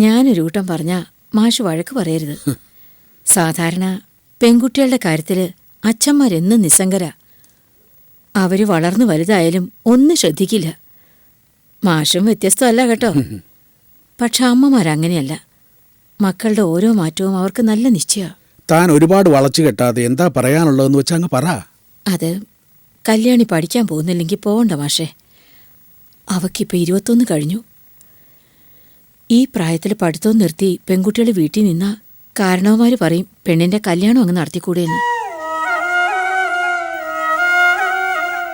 ഞാനൊരു കൂട്ടം പറഞ്ഞ മാഷ് വഴക്ക് പറയരുത്. സാധാരണ പെൺകുട്ടികളുടെ കാര്യത്തിൽ അച്ഛന്മാരെന്നും നിസ്സംഗര. അവര് വളർന്നു വലുതായാലും ഒന്നും ശ്രദ്ധിക്കില്ല. മാഷും വ്യത്യസ്തമല്ല കേട്ടോ. പക്ഷെ അമ്മമാരങ്ങനെയല്ല. മക്കളുടെ ഓരോ മാറ്റവും അവർക്ക് നല്ല നിശ്ചയ. താൻ ഒരുപാട് വളച്ചു കെട്ടാതെ എന്താ പറയാനുള്ളതെന്ന് വെച്ചാൽ അങ്ങ് പറ. അത് കല്യാണി പഠിക്കാൻ പോകുന്നില്ലെങ്കിൽ പോകണ്ട മാഷേ. അവക്കിപ്പോൾ 21 കഴിഞ്ഞു. ഈ പ്രായത്തിൽ പഠിത്തവും നിർത്തി പെൺകുട്ടികൾ വീട്ടിൽ നിന്നാ കാരണവന്മാർ പറയും പെണ്ണിന്റെ കല്യാണം അങ്ങ് നടത്തിക്കൂടെയെന്ന്.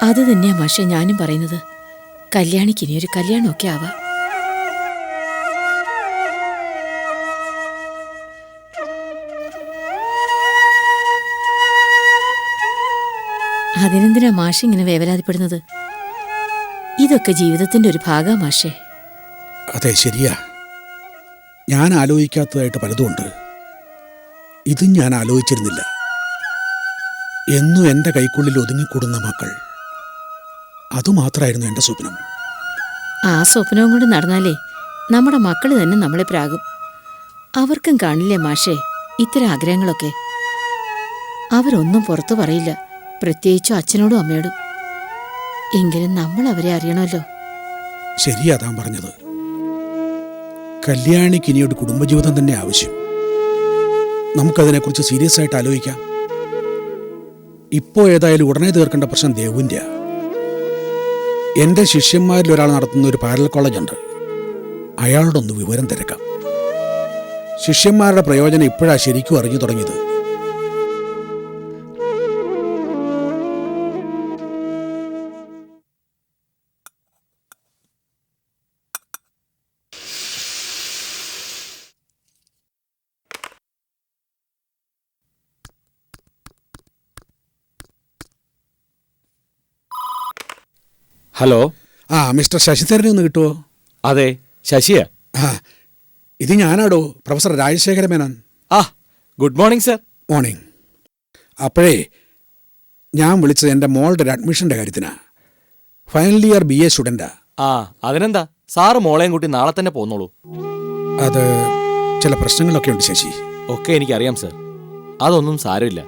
അത് തന്നെയാ മാഷേ ഞാനും പറയുന്നത്. കല്യാണിക്ക് ഇനിയൊരു കല്യാണമൊക്കെ ആവാം. അതിനെന്തിനാ മാഷ് ഇങ്ങനെ വേവലാതിപ്പെടുന്നത്? ഇതൊക്കെ ജീവിതത്തിന്റെ ഒരു ഭാഗം മാഷേ. അതെ, ശരിയാ. ഞാൻ ആലോചിക്കാത്തതായിട്ട് പലതുമുണ്ട്. ഇതും ഞാൻ ആലോചിച്ചിരുന്നില്ല. എന്നും എൻ്റെ കൈക്കുള്ളിൽ ഒതുങ്ങിക്കൂടുന്ന മക്കൾ, അതുമാത്രമായിരുന്നു എൻ്റെ സ്വപ്നം. ആ സ്വപ്നവും കൊണ്ട് നടന്നാലേ നമ്മുടെ മക്കൾ തന്നെ നമ്മളെ പ്രാകും. അവർക്കും കാണില്ലേ മാഷേ ഇത്തരം ആഗ്രഹങ്ങളൊക്കെ? അവരൊന്നും പുറത്തു പറയില്ല, പ്രത്യേകിച്ചും അച്ഛനോടും അമ്മയോടും. എങ്കിലും നമ്മൾ അവരെ അറിയണമല്ലോ. ശരിയാ താൻ പറഞ്ഞത്. കല്യാണിക്ക് ഇനിയൊരു കുടുംബജീവിതം തന്നെ ആവശ്യം. നമുക്കതിനെക്കുറിച്ച് സീരിയസ് ആയിട്ട് ആലോചിക്കാം. ഇപ്പോൾ ഏതായാലും ഉടനെ തീർക്കേണ്ട പ്രശ്നം ദേവുവിൻ്റെ. എൻ്റെ ശിഷ്യന്മാരിൽ ഒരാൾ നടത്തുന്ന ഒരു പാരലൽ കോളേജുണ്ട്. അയാളോടൊന്ന് വിവരം തിരക്കാം. ശിഷ്യന്മാരുടെ പ്രയോജനം ഇപ്പോഴാണ് ശരിക്കും അറിഞ്ഞു തുടങ്ങിയത്. ഹലോ. മിസ്റ്റർ ശശിധരനെ ഒന്ന് കിട്ടുമോ? അതെ, ശശിയാ. ഇത് ഞാനാടോ, professor Rajasekhara Menon. Good morning sir. Morning. അപ്പോഴേ ഞാൻ വിളിച്ചത് എൻ്റെ മോളുടെ ഒരു അഡ്മിഷൻ്റെ കാര്യത്തിനാ. ഫൈനൽ ഇയർ BA സ്റ്റുഡൻറ്റാ. അതിനെന്താ, സാറ് മോളെയും കൂട്ടി നാളെ തന്നെ പോന്നോളൂ. അത് ചില പ്രശ്നങ്ങളൊക്കെ ഉണ്ട് ശശി. ഒക്കെ എനിക്കറിയാം സർ, അതൊന്നും സാരമില്ല.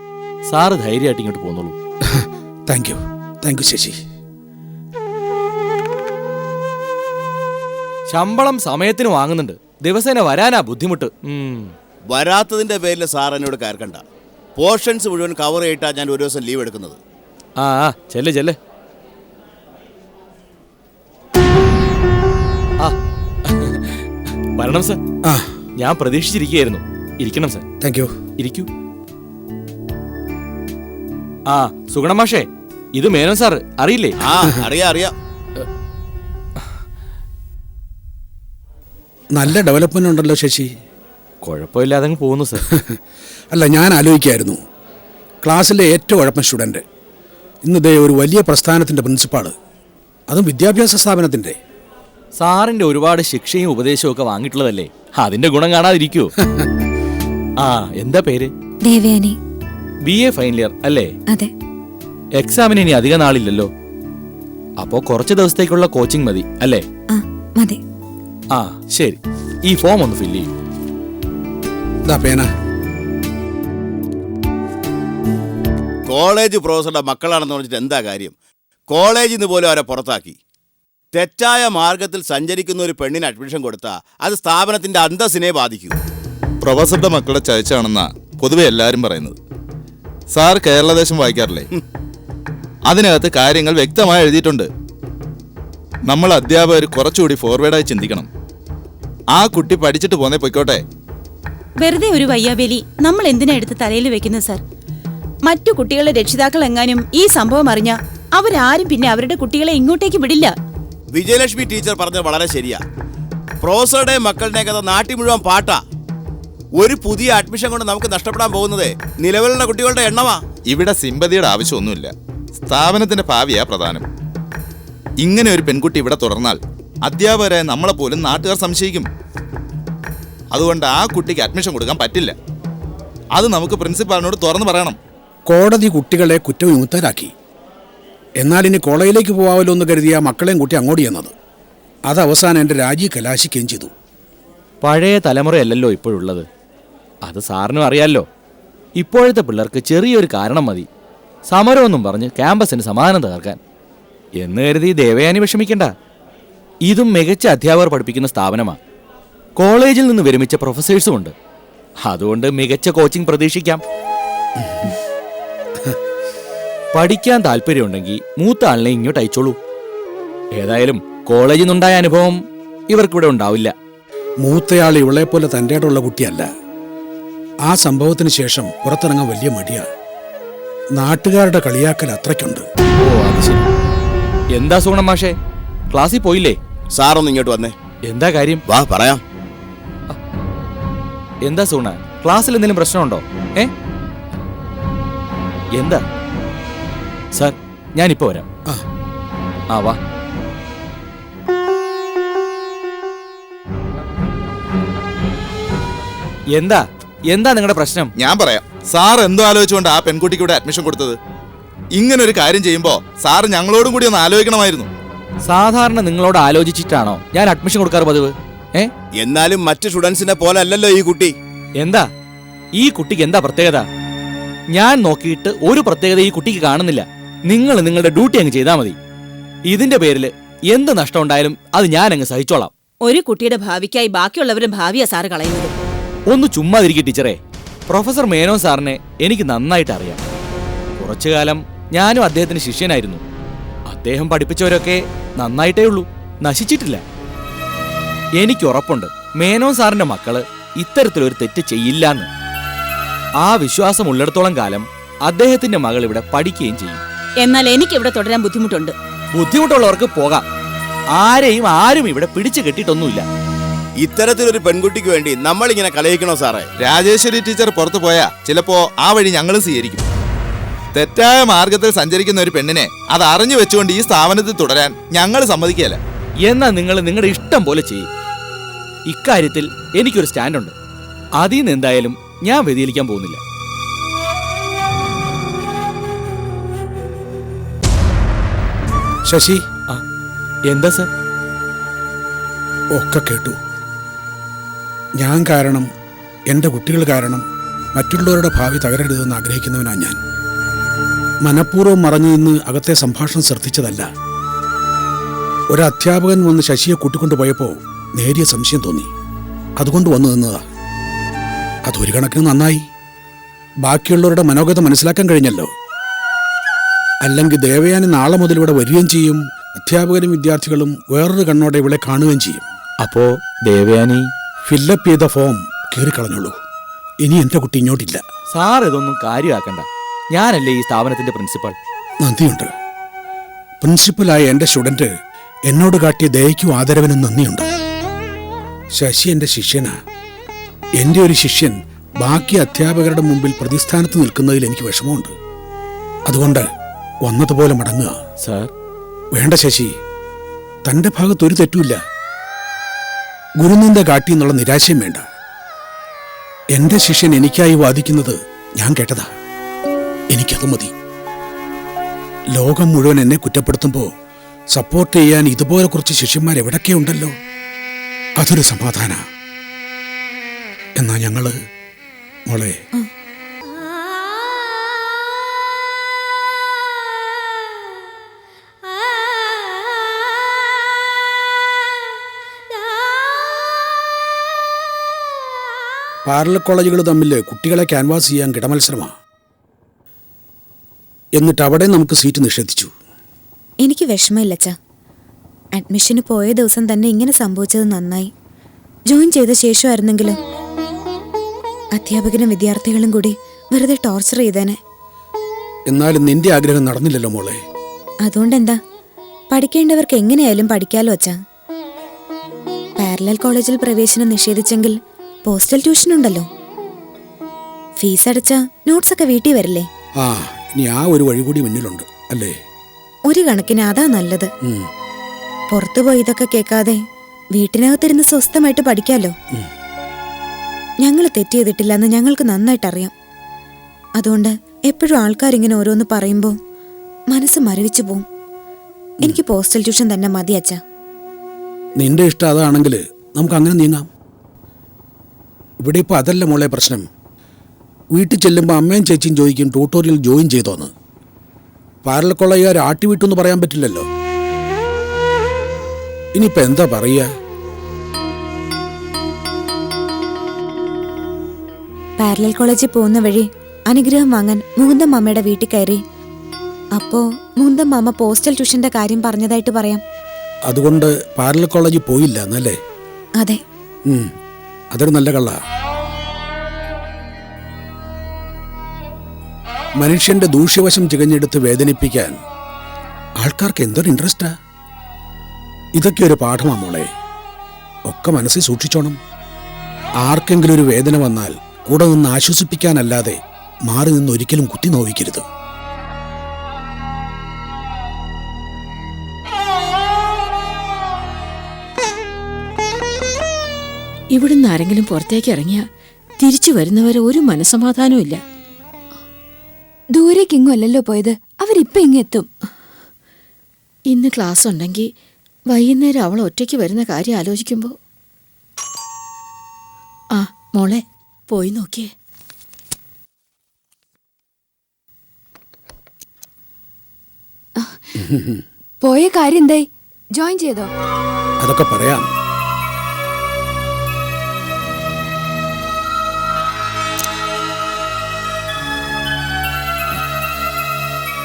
സാറ് ധൈര്യമായിട്ട് ഇങ്ങോട്ട് പോന്നോളൂ. Thank you Sasi. ശമ്പളം സമയത്തിന് വാങ്ങുന്നുണ്ട്, ദിവസേന വരാനാ ബുദ്ധിമുട്ട്. വരാത്തതിന്റെ പേരിൽ സാർ എന്നോട് കയർക്കണ്ട. പോർഷൻസ് മുഴുവൻ കവർ ചെയ്തിട്ടാ ഞാൻ ഒരു ദിവസം ലീവ് എടുക്കുന്നത്. ചെല്ല്. വരണം സർ. ഞാൻ പ്രതീക്ഷിച്ചിരിക്കുകയായിരുന്നു. ഇരിക്കണം സർ. Thank you. ഇരിക്കൂ. സുഗണമാഷേ, ഇത് മേനോൻ സാർ അറിയില്ലേ? അറിയാം. നല്ല ഡെവലപ്മെന്റ് ഉണ്ടല്ലോ ശശി. കുഴപ്പമില്ലാതെ പോകുന്നു സർ. അല്ല, ഞാൻ ആലോചിക്കായിരുന്നു, ക്ലാസ്സിലെ ഏറ്റവും ഉഴപ്പൻ സ്റ്റുഡൻറ്റ് ഇന്നിതേ ഒരു വലിയ പ്രസ്ഥാനത്തിൻ്റെ പ്രിൻസിപ്പാള്, അതും വിദ്യാഭ്യാസ സ്ഥാപനത്തിൻ്റെ. സാറിന്റെ ഒരുപാട് ശിക്ഷയും ഉപദേശവും ഒക്കെ വാങ്ങിയിട്ടുള്ളതല്ലേ, അതിന്റെ ഗുണം കാണാതിരിക്കുവോ? എന്താ പേര്? ദേവയാനി. BA ഫൈനൽ ഇയർ അല്ലേ? അതെ. എക്സാമിന് ഇനി അധിക നാളില്ലല്ലോ, അപ്പോ കുറച്ച് ദിവസത്തേക്കുള്ള കോച്ചിങ് മതി അല്ലേ? മതി. ശരി, ഈ ഫോം ഒന്ന് ഫില്ല് ചെയ്യൂ. കോളേജ് പ്രൊഫസറുടെ മക്കളാണെന്ന് പറഞ്ഞിട്ട് എന്താ കാര്യം? കോളേജിൽ നിന്ന് പോലും അവരെ പുറത്താക്കി. തെറ്റായ മാർഗത്തിൽ സഞ്ചരിക്കുന്ന ഒരു പെണ്ണിന് അഡ്മിഷൻ കൊടുത്താൽ അത് സ്ഥാപനത്തിന്റെ അന്തസ്സിനെ ബാധിക്കൂ. പ്രൊഫസറുടെ മക്കളെ ചതിച്ചാണെന്നാ പൊതുവെ എല്ലാവരും പറയുന്നത്. സാർ കേരളദേശം വായിക്കാറില്ലേ? അതിനകത്ത് കാര്യങ്ങൾ വ്യക്തമായി എഴുതിയിട്ടുണ്ട്. നമ്മൾ അധ്യാപകർ കുറച്ചുകൂടി ഫോർവേഡായി ചിന്തിക്കണം. ആ കുട്ടി പഠിച്ചിട്ട് പോന്നേ പൊയ്ക്കോട്ടെ. വെറുതെ ഒരു വയ്യാവേലി നമ്മൾ എന്തിനാ എടുത്ത് തലയിൽ വെക്കുന്നത് സാർ? മറ്റു കുട്ടികളുടെ രക്ഷിതാക്കൾ എങ്ങാനും ഈ സംഭവം അറിഞ്ഞ അവരാരും പിന്നെ അവരുടെ കുട്ടികളെ ഇങ്ങോട്ടേക്ക് വിടില്ല. വിജയലക്ഷ്മി ടീച്ചർ പറഞ്ഞത് വളരെ ശരിയാ. പ്രൊഫസറുടെ മക്കളുടെ കഥ നാട്ടിൽ മുഴുവൻ പാട്ടാ. ഒരു പുതിയ അഡ്മിഷൻ കൊണ്ട് നമുക്ക് നഷ്ടപ്പെടാൻ പോകുന്നത് നിലവിലുള്ള കുട്ടികളുടെ എണ്ണമാ. ഇവിടെ സിമ്പതിയുടെ ആവശ്യമൊന്നുമില്ല, സ്ഥാപനത്തിന്റെ ഭാവിയാ പ്രധാനം. ഇങ്ങനെ ഒരു പെൺകുട്ടി ഇവിടെ തുടർന്നാൽ അധ്യാപകരായ നമ്മളെ പോലും നാട്ടുകാർ സംശയിക്കും. അതുകൊണ്ട് ആ കുട്ടിക്ക് അഡ്മിഷൻ കൊടുക്കാൻ പറ്റില്ല. അത് നമുക്ക് പ്രിൻസിപ്പാളിനോട് തുറന്നു പറയണം. കോടതി കുട്ടികളെ കുറ്റവിമുക്തരാക്കി. എന്നാൽ ഇനി കോളേജിലേക്ക് പോകാമല്ലോ എന്ന് കരുതിയ മക്കളെയും കൂട്ടി അങ്ങോട്ട് ചെന്നത്. അത് അവസാനം എൻ്റെ രാജി കലാശിക്കുകയും ചെയ്തു. പഴയ തലമുറയല്ലല്ലോ ഇപ്പോഴുള്ളത്. അത് സാറിനും അറിയാലോ. ഇപ്പോഴത്തെ പിള്ളേർക്ക് ചെറിയൊരു കാരണം മതി സമരമൊന്നും പറഞ്ഞ് ക്യാമ്പസിന് സമാധാനം തകർക്കാൻ. എന്ന് കരുതി ദേവയാനി വിഷമിക്കണ്ട. ഇതും മികച്ച അധ്യാപകർ പഠിപ്പിക്കുന്ന സ്ഥാപനമാണ്. കോളേജിൽ നിന്ന് വിരമിച്ച പ്രൊഫസേഴ്സും ഉണ്ട്. അതുകൊണ്ട് മികച്ച കോച്ചിങ് പ്രതീക്ഷിക്കാം. പഠിക്കാൻ താല്പര്യമുണ്ടെങ്കിൽ മൂത്ത ആളിനെ ഇങ്ങോട്ട് അയച്ചോളൂ. ഏതായാലും കോളേജിൽ നിന്നുണ്ടായ അനുഭവം ഇവർക്കിവിടെ ഉണ്ടാവില്ല. മൂത്തയാൾ ഇവളെ പോലെ തൻ്റെ ഉള്ള കുട്ടിയല്ല. ആ സംഭവത്തിന് ശേഷം പുറത്തിറങ്ങാൻ വലിയ മടിയാ. നാട്ടുകാരുടെ കളിയാക്കൽ അത്രയ്ക്കുണ്ട്. ഓ അത് ശരി. എന്താ സൂണം മാഷേ, ക്ലാസ്സിൽ പോയില്ലേ? സാറൊന്ന് ഇങ്ങോട്ട് വന്നേ. എന്താ കാര്യം? വാ പറയാം. എന്താ സൂണ, ക്ലാസ്സിൽ എന്തെങ്കിലും പ്രശ്നമുണ്ടോ? എന്താ സാർ, ഞാനിപ്പോ വരാം. ആ വാ. എന്താ എന്താ നിങ്ങളുടെ പ്രശ്നം? ഞാൻ പറയാം. സാർ എന്തോ ആലോചിച്ചുകൊണ്ട് ആ പെൺകുട്ടിക്ക് ഇവിടെ അഡ്മിഷൻ കൊടുത്തത്? ഇങ്ങനെ ഒരു കാര്യം ചെയ്യുമ്പോ സാർ ഞങ്ങളോടും കൂടി ഒന്ന് ആലോചിക്കണമായിരുന്നു. സാധാരണ നിങ്ങളോട് ആലോചിച്ചിട്ടാണോ ഞാൻ അഡ്മിഷൻ കൊടുക്കാറ് പതിവ്? എന്നാലും മറ്റ് സ്റ്റുഡൻസിനെ പോലെ അല്ലല്ലോ ഈ കുട്ടി. എന്താ ഈ കുട്ടിക്ക് എന്താ പ്രത്യേകത? ഞാൻ നോക്കിയിട്ട് ഒരു പ്രത്യേകത ഈ കുട്ടിക്ക് കാണുന്നില്ല. നിങ്ങൾ നിങ്ങളുടെ ഡ്യൂട്ടി അങ്ങ് ചെയ്താൽ മതി. ഇതിന്റെ പേരിൽ എന്ത് നഷ്ടം ഉണ്ടായാലും അത് ഞാൻ അങ്ങ് സഹിച്ചോളാം. ഒരു കുട്ടിയുടെ ഭാവിക്കായി ബാക്കിയുള്ളവരുടെ ഭാവിയാ സാറ് കളയുന്നത്. ഒന്ന് ചുമ്മാതിരിക്കും ടീച്ചറെ. പ്രൊഫസർ മേനോൻ സാറിനെ എനിക്ക് നന്നായിട്ട് അറിയാം. കുറച്ചു കാലം ഞാനും അദ്ദേഹത്തിന് ശിഷ്യനായിരുന്നു. അദ്ദേഹം പഠിപ്പിച്ചവരൊക്കെ നന്നായിട്ടേ ഉള്ളൂ, നശിച്ചിട്ടില്ല. എനിക്ക് ഉറപ്പുണ്ട് മേനോൻ സാറിന്റെ മക്കള് ഇത്തരത്തിലൊരു തെറ്റ് ചെയ്യില്ലാന്ന്. ആ വിശ്വാസം ഉള്ളിടത്തോളം കാലം അദ്ദേഹത്തിന്റെ മകൾ ഇവിടെ പഠിക്കുകയും ചെയ്യും. എന്നാൽ എനിക്ക് ഇവിടെ തുടരാൻ ബുദ്ധിമുട്ടുണ്ട്. ബുദ്ധിമുട്ടുള്ളവർക്ക് പോകാം. ആരും ഇവിടെ പിടിച്ചു കെട്ടിയിട്ടൊന്നുമില്ല. ഇത്തരത്തിലൊരു പെൺകുട്ടിക്ക് വേണ്ടി നമ്മൾ ഇങ്ങനെ കളിയിക്കണോ സാറേ? രാജേശ്വരി ടീച്ചർ പുറത്തു പോയാ ചിലപ്പോ ആ വഴി ഞങ്ങളും സ്വീകരിക്കും. തെറ്റായ മാർഗത്തിൽ സഞ്ചരിക്കുന്ന ഒരു പെണ്ണിനെ അത് അറിഞ്ഞു വെച്ചുകൊണ്ട് ഈ സ്ഥാപനത്തിൽ തുടരാൻ ഞങ്ങൾ സമ്മതിക്കുകയല്ല. എന്നാ നിങ്ങൾ നിങ്ങളുടെ ഇഷ്ടം പോലെ ചെയ്യും. ഇക്കാര്യത്തിൽ എനിക്കൊരു സ്റ്റാൻഡുണ്ട്. അതിൽ നിന്ന് എന്തായാലും ഞാൻ വ്യതിചലിക്കാൻ പോകുന്നില്ല. ശശി, എന്താ സർ? ഒക്കെ കേട്ടു. ഞാൻ കാരണം, എൻ്റെ കുട്ടികൾ കാരണം മറ്റുള്ളവരുടെ ഭാവി തകരരുതെന്ന് ആഗ്രഹിക്കുന്നവനാണ് ഞാൻ. മനഃപൂർവ്വം മറഞ്ഞു നിന്ന് അകത്തെ സംഭാഷണം ശ്രദ്ധിച്ചതല്ല. ഒരു അധ്യാപകൻ വന്ന് ശശിയെ കൂട്ടിക്കൊണ്ടുപോയപ്പോൾ നേരിയ സംശയം തോന്നി. അതുകൊണ്ട് വന്നു നിന്നതാ. അതൊരു കണക്കിന് നന്നായി. ബാക്കിയുള്ളവരുടെ മനോഗത മനസ്സിലാക്കാൻ കഴിഞ്ഞല്ലോ. അല്ലെങ്കിൽ ദേവയാനി നാളെ മുതൽ ഇവിടെ വരികയും ചെയ്യും. അധ്യാപകരും വിദ്യാർത്ഥികളും വേറൊരു കണ്ണോടെ ഇവിടെ കാണുകയും ചെയ്യും. അപ്പോ ദേവയാനി ഫില്ലപ്പ് ചെയ്ത ഫോം കീറിക്കളഞ്ഞോളൂ. ഇനി എൻ്റെ കുട്ടി ഇങ്ങോട്ടില്ല. സാർ ഇതൊന്നും കാര്യമാക്കണ്ട. ഞാനല്ലേ ഈ സ്ഥാപനത്തിന്റെ പ്രിൻസിപ്പൽ. നന്ദിയുണ്ട്. പ്രിൻസിപ്പലായ എൻ്റെ സ്റ്റുഡൻറ്റ് എന്നോട് കാട്ടിയ ദയയ്ക്കും ആദരവിനും നന്ദിയുണ്ട്. ശശി എൻ്റെ ശിഷ്യനാ. എൻ്റെ ഒരു ശിഷ്യൻ ബാക്കി അധ്യാപകരുടെ മുമ്പിൽ പ്രതിസ്ഥാനത്ത് നിൽക്കുന്നതിൽ എനിക്ക് വിഷമമുണ്ട്. അതുകൊണ്ട് വന്നതുപോലെ മടങ്ങുക. സാർ വേണ്ട ശശി, തൻ്റെ ഭാഗത്ത് ഒരു തെറ്റുമില്ല. ഗുരുനിന്ദ കാട്ടി എന്നുള്ള നിരാശയും വേണ്ട. എൻ്റെ ശിഷ്യൻ എനിക്കായി വാദിക്കുന്നത് ഞാൻ കേട്ടതാ. എനിക്കത് മതി. ലോകം മുഴുവൻ എന്നെ കുറ്റപ്പെടുത്തുമ്പോൾ സപ്പോർട്ട് ചെയ്യാൻ ഇതുപോലെ കുറച്ച് ശിഷ്യന്മാർ എവിടൊക്കെ ഉണ്ടല്ലോ. അതൊരു സമാധാന. എന്നാ ഞങ്ങള് മോളെ പാരലൽ കോളേജുകൾ തമ്മിൽ കുട്ടികളെ ക്യാൻവാസ് ചെയ്യാൻ കിടമത്സരമാണ്. എന്നിട്ട് അവിടെ നമുക്ക് സീറ്റ് നിഷേധിച്ചു. എനിക്ക് വിഷമമില്ലച്ചാ. അഡ്മിഷന് പോയ ദിവസം തന്നെ ഇങ്ങനെ സംഭവിച്ചത് നന്നായി. ജോയിൻ ചെയ്ത ശേഷമായിരുന്നെങ്കിലും അധ്യാപകരും വിദ്യാർത്ഥികളും കൂടി വെറുതെ ടോർച്ചർ ചെയ്തേനെ. എന്നാലും നിന്റെ ആഗ്രഹം നടന്നില്ലല്ലോ മോളെ. അതുകൊണ്ടെന്താ, പഠിക്കേണ്ടവർക്ക് എങ്ങനെയായാലും പഠിക്കാലോ അച്ഛാ. പാരലൽ കോളേജിൽ പ്രവേശനം നിഷേധിച്ചെങ്കിൽ പോസ്റ്റൽ ട്യൂഷൻ ഉണ്ടല്ലോ. ഫീസ് അടച്ച നോട്ട്സ് ഒക്കെ വീട്ടിൽ വരില്ലേ? ഇനി ആ ഒരു വഴി കൂടി മുന്നിലുണ്ട് അല്ലേ? ഒരു കണക്കിന് അതാ നല്ലത്. പുറത്തു പോയി ഇതൊക്കെ കേൾക്കാതെ വീട്ടിനകത്തിരുന്ന് സ്വസ്ഥമായിട്ട് പഠിക്കാലോ. ഞങ്ങൾ തെറ്റ് ചെയ്തിട്ടില്ലെന്ന് ഞങ്ങൾക്ക് നന്നായിട്ടറിയാം. അതുകൊണ്ട് എപ്പോഴും ആൾക്കാരിങ്ങനെ ഓരോന്ന് പറയുമ്പോൾ മനസ്സ് മരവിച്ചു പോവും. എനിക്ക് പോസ്റ്റൽ ട്യൂഷൻ തന്നെ മതി അച്ഛാ. നിന്റെ ഇഷ്ടം അതാണെങ്കിൽ നമുക്ക് അങ്ങനെ നീങ്ങാം. ഇവിടെ ഇപ്പോൾ അതല്ല മോളെ പ്രശ്നം. വീട്ടിൽ ചെല്ലുമ്പോൾ അമ്മയും ചേച്ചിയും ചോദിക്കും ട്യൂട്ടോറിയൽ ജോയിൻ ചെയ്തോന്ന്. പാരൽ കോളേജുകാർ ആട്ടിവിട്ടെന്ന് പറയാൻ പറ്റില്ലല്ലോ. ഇനിയിപ്പോൾ എന്താ പറയുക? പാരലൽ കോളേജിൽ പോകുന്ന വഴി അനുഗ്രഹം വാങ്ങാൻ മുകുന്ദൻ മാമയുടെ വീട്ടിൽ കയറി. അപ്പോ മുകുന്ദൻ മാമ പോസ്റ്റൽ ട്യൂഷന്റെ കാര്യം പറഞ്ഞതായിട്ട് പറയാം. അതുകൊണ്ട് പാരൽ കോളേജിൽ പോയില്ല എന്നല്ലേ? അതെ. അതൊരു നല്ല കള്ള. മനുഷ്യന്റെ ദൂഷ്യവശം ചികഞ്ഞെടുത്ത് വേദനിപ്പിക്കാൻ ആൾക്കാർക്ക് എന്തൊരു ഇൻട്രസ്റ്റാ. ഇതൊക്കെ ഒരു പാഠമാ മോളെ. ഒക്കെ മനസ്സിൽ സൂക്ഷിച്ചോണം. ആർക്കെങ്കിലും ഒരു വേദന വന്നാൽ കൂടെ നിന്ന് ആശ്വസിപ്പിക്കാനല്ലാതെ മാറി നിന്ന് ഒരിക്കലും കുത്തി നോവിക്കരുത്. ഇവിടുന്ന് ആരെങ്കിലും പുറത്തേക്ക് ഇറങ്ങിയ തിരിച്ചു വരുന്നവരെ ഒരു മനസ്സമാധാനവും ഇല്ല. ദൂരേക്കെങ്ങും അല്ലല്ലോ പോയത്, അവരിപ്പം ഇങ്ങെത്തും. ഇന്ന് ക്ലാസ് ഉണ്ടെങ്കിൽ വൈകുന്നേരം അവൾ ഒറ്റയ്ക്ക് വരുന്ന കാര്യം ആലോചിക്കുമ്പോൾ ആ മോളെ പോയി നോക്കിയേ. പോയ കാര്യം എന്തായി? ജോയിൻ ചെയ്തോ? അതൊക്കെ പറയാം.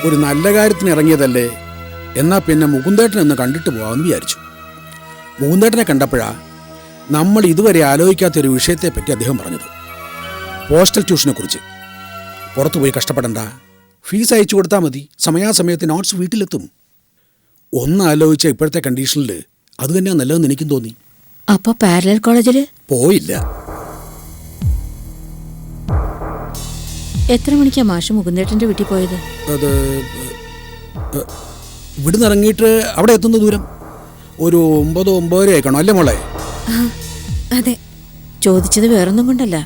ഒരു നല്ല കാര്യത്തിന് ഇറങ്ങിയതല്ലേ, എന്നാ പിന്നെ മുകുന്ദേട്ടനെ ഒന്ന് കണ്ടിട്ട് പോകാമെന്ന് വിചാരിച്ചു. മുകുന്ദേട്ടനെ കണ്ടപ്പോഴാ നമ്മൾ ഇതുവരെ ആലോചിക്കാത്തൊരു വിഷയത്തെപ്പറ്റി അദ്ദേഹം പറഞ്ഞത്. പോസ്റ്റൽ ട്യൂഷനെ കുറിച്ച്. പുറത്തു പോയി കഷ്ടപ്പെടണ്ട, ഫീസ് അയച്ചു കൊടുത്താൽ മതി, സമയാസമയത്ത് നോട്ട്സ് വീട്ടിലെത്തും. ഒന്ന് ആലോചിച്ച ഇപ്പോഴത്തെ കണ്ടീഷനിൽ അത് തന്നെയാണ് നല്ലതെന്ന് എനിക്കും തോന്നി. അപ്പൊ പാരലൽ കോളേജിൽ പോയില്ല. എത്ര മണിക്കാ മാഷ് മുകുന്ദേട്ടന്റെ വീട്ടിൽ പോയത്? അത് ഇവിടുന്ന് ഇറങ്ങിയിട്ട് അവിടെ എത്തുന്ന ദൂരം ഒരു 9-9:30 ആയിക്കണോ അല്ലേ മോളെ? അതെ. ചോദിച്ചത് വേറൊന്നും കൊണ്ടല്ല.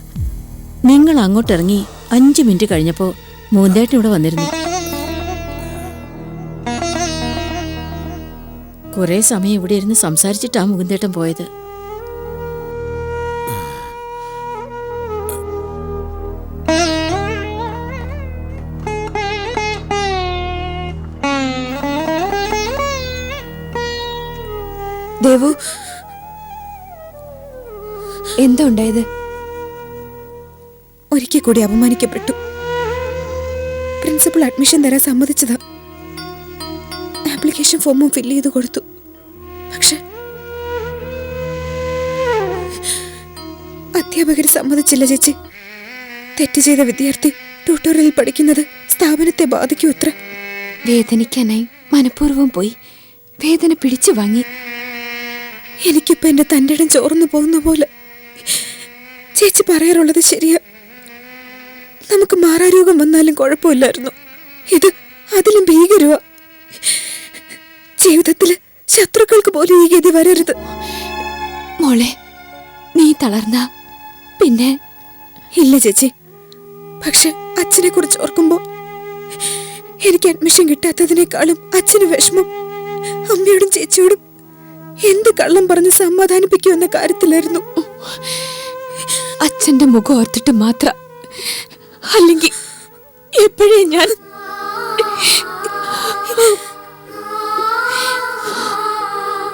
നിങ്ങൾ അങ്ങോട്ട് ഇറങ്ങി 5 മിനിറ്റ് കഴിഞ്ഞപ്പോൾ മുകുന്ദേട്ടൻ ഇവിടെ വന്നിരുന്നു. കുറെ സമയം ഇവിടെ ഇരുന്ന് സംസാരിച്ചിട്ടാ മുകുന്ദേട്ടൻ പോയത്. ദേവു, എന്താ ഉണ്ടായത്? ഒരിക്കൽ കൂടി അപമാനിക്കപ്പെട്ടു. പ്രിൻസിപ്പൽ അഡ്മിഷൻ തരാൻ സമ്മതിച്ചതാ. ആപ്ലിക്കേഷൻ ഫോമും ഫില്ല് ചെയ്ത് കൊടുത്തു. പക്ഷെ അധ്യാപകർ സമ്മതിച്ചില്ല ചേച്ചി. തെറ്റ് ചെയ്ത വിദ്യാർത്ഥി ട്യൂട്ടോറിയൽ പഠിക്കുന്നത് സ്ഥാപനത്തെ ബാധിക്കൂ അത്ര. വേദനിക്കാനായി മനഃപൂർവ്വം പോയി വേദന പിടിച്ചു വാങ്ങി. എനിക്കിപ്പോ എന്റെ തൻ്റെ ഇടം ചോർന്നു പോകുന്ന പോലെ. ചേച്ചി പറയാറുള്ളത് ശരിയാ. നമുക്ക് മാറാരോഗം വന്നാലും കുഴപ്പമില്ലായിരുന്നു. ഇത് അതിലും ഭീകരമാ. ജീവിതത്തില് ശത്രുക്കൾക്ക് പോലും ഈ ഗതി വരരുത്. മോളെ, നീ തളർന്ന പിന്നെ? ഇല്ല ചേച്ചി. പക്ഷെ അച്ഛനെ കുറിച്ച് ഓർക്കുമ്പോ എനിക്ക് അഡ്മിഷൻ കിട്ടാത്തതിനേക്കാളും അച്ഛന് വിഷമം അമ്മയോടും ചേച്ചിയോടും എന്ത് കള്ളം പറഞ്ഞ് സമാധാനിപ്പിക്കുമെന്ന കാര്യത്തിലായിരുന്നു. അച്ഛന്റെ മുഖം ഓർത്തിട്ട് മാത്രം, അല്ലെങ്കിൽ എപ്പോഴേ ഞാൻ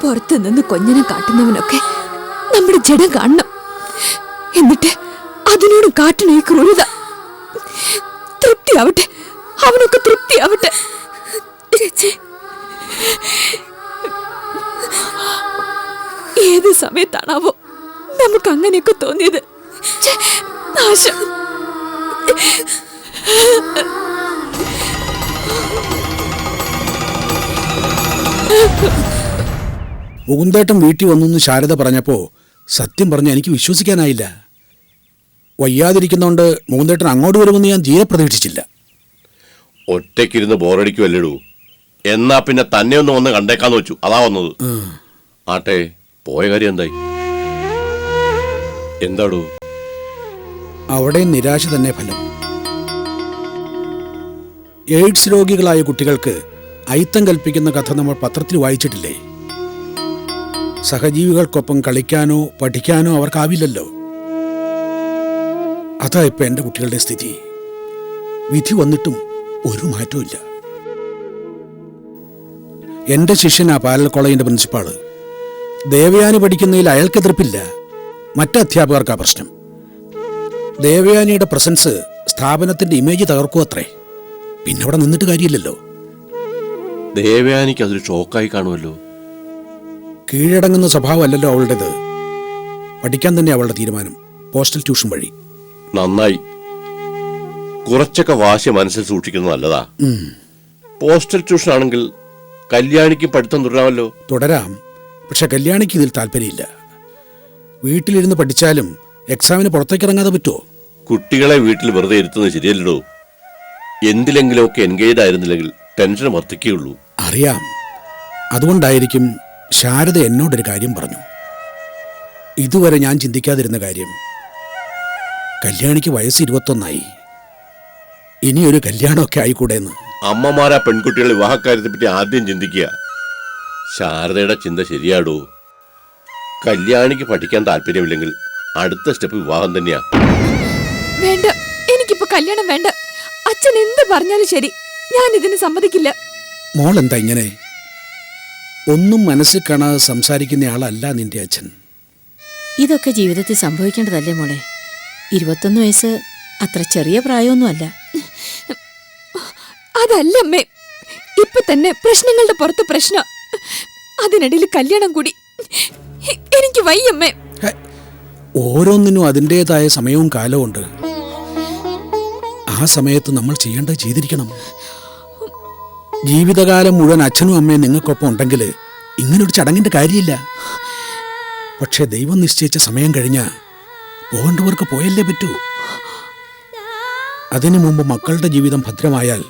പുറത്തു നിന്ന് കൊഞ്ഞനെ കാട്ടുന്നവനൊക്കെ നമ്മുടെ ജഡം കാണണം. എന്നിട്ട് അതിനോട് കാട്ടണ ഈ ക്രൂരത തൃപ്തിയാവട്ടെ, അവനൊക്കെ തൃപ്തിയാവട്ടെ. ചേച്ചി, ഏത് സമയത്താണാവോ നമുക്ക് അങ്ങനെയൊക്കെ തോന്നിയത്? നാശം. മുകുന്ദേട്ടൻ വീട്ടിൽ വന്നു ശാരദ പറഞ്ഞപ്പോൾ സത്യം പറഞ്ഞ എനിക്ക് വിശ്വസിക്കാനായില്ല. വയ്യാതിരിക്കുന്നോണ്ട് മുകുന്ദേട്ടൻ അങ്ങോട്ട് വരുമെന്ന് ഞാൻ തീരെ പ്രതീക്ഷിച്ചില്ല. ഒറ്റയ്ക്കിരുന്ന് ബോറടിക്കുമല്ലേടൂ, എന്നാ പിന്നെ തന്നെ ഒന്ന് വന്ന് കണ്ടേക്കാന്ന് വെച്ചു. അതാ വന്നത്. ആട്ടെ, പോയ കാര്യം എന്തായി? എന്താടൂ? അവിടെ നിരാശ തന്നെ ഫലം. എയ്ഡ്സ് രോഗികളായ കുട്ടികൾക്ക് അയിത്തം കൽപ്പിക്കുന്ന കഥ നമ്മൾ പത്രത്തിൽ വായിച്ചിട്ടില്ലേ? സഹജീവികൾക്കൊപ്പം കളിക്കാനോ പഠിക്കാനോ അവർക്കാവില്ലല്ലോ. അതാ ഇപ്പം എൻ്റെ കുട്ടികളുടെ സ്ഥിതി. വിധി വന്നിട്ടും ഒരു മാറ്റവും ഇല്ല. എൻ്റെ ശിഷ്യനാ പാരലൽ കോളേജിൻ്റെ പ്രിൻസിപ്പാള്. ദേവയാനി പഠിക്കുന്നതിൽ അയാൾക്ക് എതിർപ്പില്ല, മറ്റ് അധ്യാപകർക്കാ പ്രശ്നം. ദേവയാനിയുടെ പ്രസൻസ് സ്ഥാപനത്തിൻ്റെ ഇമേജ് തകർക്കും അത്രേ. പിന്നെ അവിടെ നിന്നിട്ട് കാര്യമില്ലല്ലോ. ദേവയാനിക്ക് അതൊരു ഷോക്കായി കാണുമല്ലോ. കീഴടങ്ങുന്ന സ്വഭാവമല്ലല്ലോ അവളുടേത്. പഠിക്കാൻ തന്നെ അവളുടെ തീരുമാനം, പോസ്റ്റൽ ട്യൂഷൻ വഴി. നന്നായി. കുറച്ചൊക്കെ വാശി മനസ്സിൽ സൂക്ഷിക്കുന്നത് നല്ലതാ. പോസ്റ്റൽ ട്യൂഷൻ ആണെങ്കിൽ കല്യാണിക്കും പഠിത്തം തുടരാമല്ലോ. തുടരാം, പക്ഷെ കല്യാണിക്ക് ഇതിൽ താല്പര്യമില്ല. വീട്ടിലിരുന്ന് പഠിച്ചാലും എക്സാമിന് പുറത്തേക്ക് ഇറങ്ങാതെ പറ്റുമോ? കുട്ടികളെ വീട്ടിൽ വെറുതെ ഇരുത്തുന്നത് ശരിയല്ലടോ. എന്തിലെങ്കിലുമൊക്കെ എൻഗേജ് ആയിരുന്നില്ലെങ്കിൽ ടെൻഷൻ വർദ്ധിക്കുകയുള്ളൂ. അറിയാം. അതുകൊണ്ടായിരിക്കും ശാരദ എന്നോടൊരു കാര്യം പറഞ്ഞു. ഇതുവരെ ഞാൻ ചിന്തിക്കാതിരുന്ന കാര്യം. കല്യാണിക്ക് വയസ്സ് 21 ഇനിയൊരു കല്യാണമൊക്കെ ആയിക്കൂടെന്ന്. അമ്മമാരാ പെൺകുട്ടികളുടെ വിവാഹക്കാര്യത്തെ പറ്റി ആദ്യം ചിന്തിക്കുക. ശാരദയുടെ ചിന്ത ശരിയാടോ. കല്യാണിക്ക് പഠിക്കാൻ താല്പര്യമില്ലെങ്കിൽ അടുത്ത സ്റ്റെപ്പ് വിവാഹം തന്നെയാ. വേണ്ട, എനിക്കിപ്പോ കല്യാണം വേണ്ട. അച്ഛൻ എന്ത് പറഞ്ഞാലും ശരി, ഞാൻ ഇതിന് സമ്മതിക്കില്ല. മോൾ എന്താ ഇങ്ങനെ? ഒന്നും മനസ്സിൽ കാണാതെ സംസാരിക്കുന്നയാളല്ല നിന്റെ അച്ഛൻ. ഇതൊക്കെ ജീവിതത്തിൽ സംഭവിക്കേണ്ടതല്ലേ മോളെ? 21 വയസ്സ് അത്ര ചെറിയ പ്രായമൊന്നുമല്ല. അതല്ലമ്മേ, ഇപ്പൊ തന്നെ പ്രശ്നങ്ങളുടെ പുറത്ത് പ്രശ്നം, അതിനിടയിൽ കല്യാണം കൂടി. എനിക്ക് വയ്യമ്മേ. ഓരോന്നിനും അതിൻ്റെതായ സമയവും കാലവും ഉണ്ട്. ആ സമയത്ത് നമ്മൾ ചെയ്യേണ്ടത് ചെയ്തിരിക്കണം. ജീവിതകാലം മുഴുവൻ അച്ഛനും അമ്മയും നിങ്ങൾക്കൊപ്പം ഉണ്ടെങ്കിൽ ഇങ്ങനൊരു ചടങ്ങിൻ്റെ കാര്യമില്ല. പക്ഷെ ദൈവം നിശ്ചയിച്ച സമയം കഴിഞ്ഞാൽ പോകേണ്ടവർക്ക് പോയല്ലേ പറ്റൂ. അതിനു മുമ്പ് മക്കളുടെ ജീവിതം ഭദ്രമായാൽ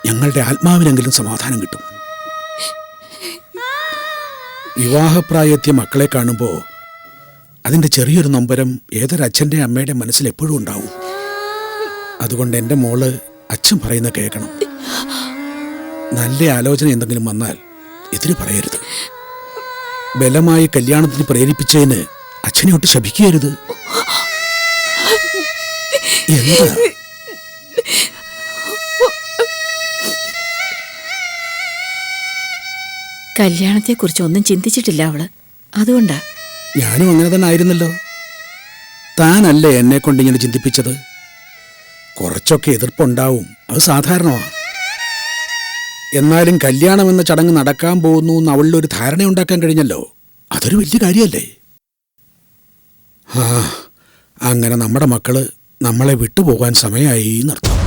ഞങ്ങളുടെ ആത്മാവിനെങ്കിലും സമാധാനം കിട്ടും. വിവാഹപ്രായത്തിയ മക്കളെ കാണുമ്പോൾ അതിൻ്റെ ചെറിയൊരു നൊമ്പരം ഏതൊരച്ഛൻ്റെ അമ്മയുടെ മനസ്സിൽ എപ്പോഴും ഉണ്ടാവും. അതുകൊണ്ട് എൻ്റെ മോള് അച്ഛൻ പറയുന്ന കേൾക്കണം. നല്ല ആലോചന എന്തെങ്കിലും വന്നാൽ എതിര് പറയരുത്. ബലമായി കല്യാണത്തിന് പ്രേരിപ്പിച്ചതിന് അച്ഛനെ ഒട്ട് ശപിക്കരുത്. എന്താ? കല്യാണത്തെക്കുറിച്ച് ഒന്നും ചിന്തിച്ചിട്ടില്ല അവള്, അതുകൊണ്ടാ. ഞാനും അങ്ങനെ തന്നെ ആയിരുന്നല്ലോ. താനല്ലേ എന്നെ കൊണ്ട് ഇങ്ങനെ ചിന്തിപ്പിച്ചത്. കുറച്ചൊക്കെ എതിർപ്പുണ്ടാവും, അത് സാധാരണമാണ്. എന്നാലും കല്യാണം എന്ന ചടങ്ങ് നടക്കാൻ പോകുന്നു എന്ന് അവളിൽ ഒരു ധാരണ ഉണ്ടാക്കാൻ കഴിഞ്ഞല്ലോ, അതൊരു വലിയ കാര്യമല്ലേ? അങ്ങനെ നമ്മുടെ മക്കള് നമ്മളെ വിട്ടുപോകാൻ സമയമായി എന്നർത്ഥം.